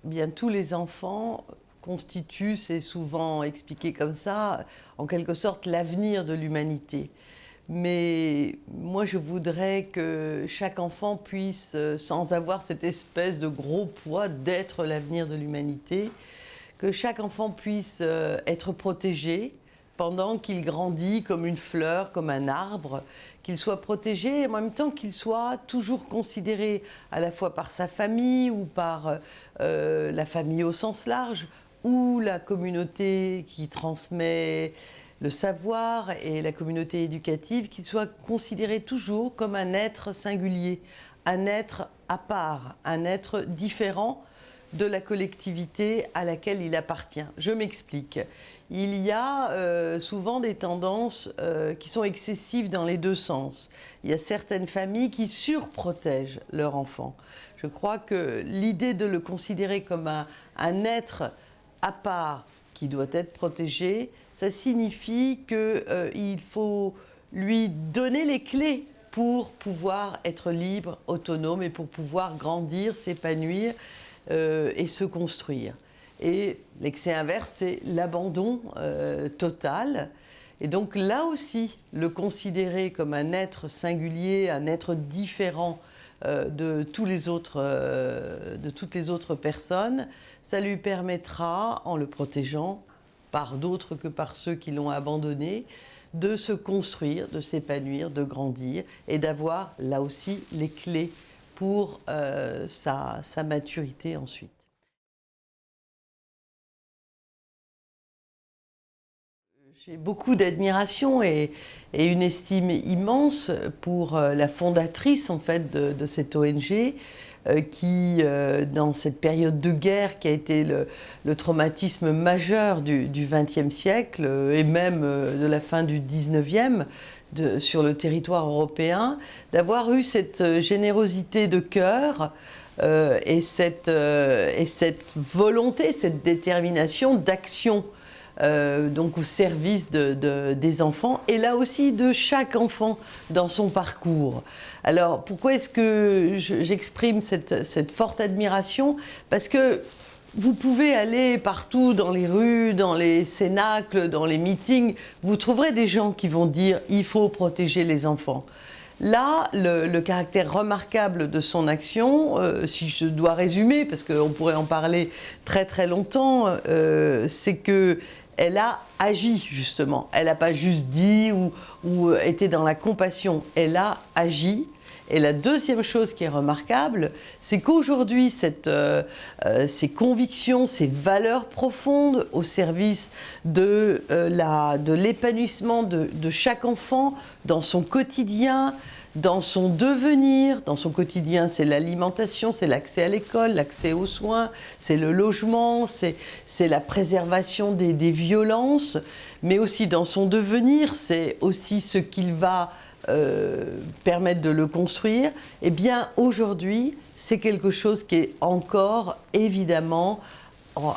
bien tous les enfants constituent, c'est souvent expliqué comme ça, en quelque sorte l'avenir de l'humanité. Mais moi, je voudrais que chaque enfant puisse, sans avoir cette espèce de gros poids d'être l'avenir de l'humanité, que chaque enfant puisse être protégé pendant qu'il grandit comme une fleur, comme un arbre, qu'il soit protégé et en même temps qu'il soit toujours considéré à la fois par sa famille ou par la famille au sens large ou la communauté qui transmet le savoir et la communauté éducative, qu'il soit considéré toujours comme un être singulier, un être à part, un être différent de la collectivité à laquelle il appartient. Je m'explique. Il y a souvent des tendances qui sont excessives dans les deux sens. Il y a certaines familles qui surprotègent leur enfant. Je crois que l'idée de le considérer comme un être à part qui doit être protégé, ça signifie qu'il faut lui donner les clés pour pouvoir être libre, autonome et pour pouvoir grandir, s'épanouir et se construire. Et l'excès inverse, c'est l'abandon total. Et donc là aussi, le considérer comme un être singulier, un être différent de toutes les autres personnes, ça lui permettra, en le protégeant par d'autres que par ceux qui l'ont abandonné, de se construire, de s'épanouir, de grandir et d'avoir là aussi les clés pour sa maturité ensuite. J'ai beaucoup d'admiration et une estime immense pour la fondatrice en fait de cette ONG qui, dans cette période de guerre qui a été le traumatisme majeur du XXe siècle et même de la fin du XIXe, sur le territoire européen, d'avoir eu cette générosité de cœur et cette volonté, cette détermination d'action donc au service des enfants et là aussi de chaque enfant dans son parcours. Alors pourquoi est-ce que j'exprime cette forte admiration? Parce que vous pouvez aller partout dans les rues, dans les cénacles, dans les meetings, vous trouverez des gens qui vont dire « il faut protéger les enfants ». Là, le caractère remarquable de son action, si je dois résumer, parce qu'on pourrait en parler très très longtemps, c'est qu'elle a agi justement. Elle n'a pas juste dit ou été dans la compassion, elle a agi. Et la deuxième chose qui est remarquable, c'est qu'aujourd'hui, ces convictions, ces valeurs profondes au service de l'épanouissement de chaque enfant dans son quotidien, dans son devenir. Dans son quotidien, c'est l'alimentation, c'est l'accès à l'école, l'accès aux soins, c'est le logement, c'est la préservation des violences, mais aussi dans son devenir, c'est aussi ce qu'il va permettre de le construire. Eh bien, aujourd'hui, c'est quelque chose qui est encore, évidemment,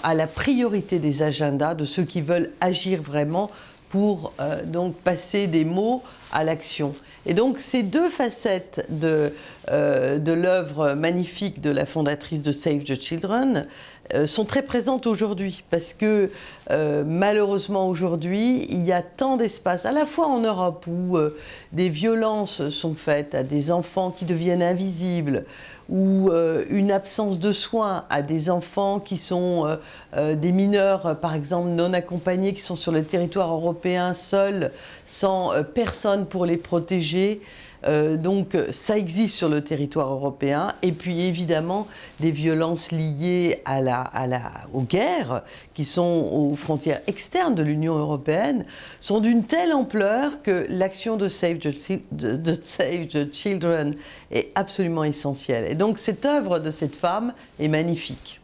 à la priorité des agendas de ceux qui veulent agir vraiment pour donc passer des mots à l'action. Et donc, ces deux facettes de l'œuvre magnifique de la fondatrice de Save the Children sont très présentes aujourd'hui parce que malheureusement aujourd'hui, il y a tant d'espace, à la fois en Europe où des violences sont faites à des enfants qui deviennent invisibles, ou une absence de soins à des enfants qui sont des mineurs, par exemple, non accompagnés, qui sont sur le territoire européen seuls, sans personne pour les protéger. Donc ça existe sur le territoire européen. Et puis évidemment, des violences liées aux guerres qui sont aux frontières externes de l'Union européenne sont d'une telle ampleur que l'action de Save the Children est absolument essentielle. Et donc cette œuvre de cette femme est magnifique.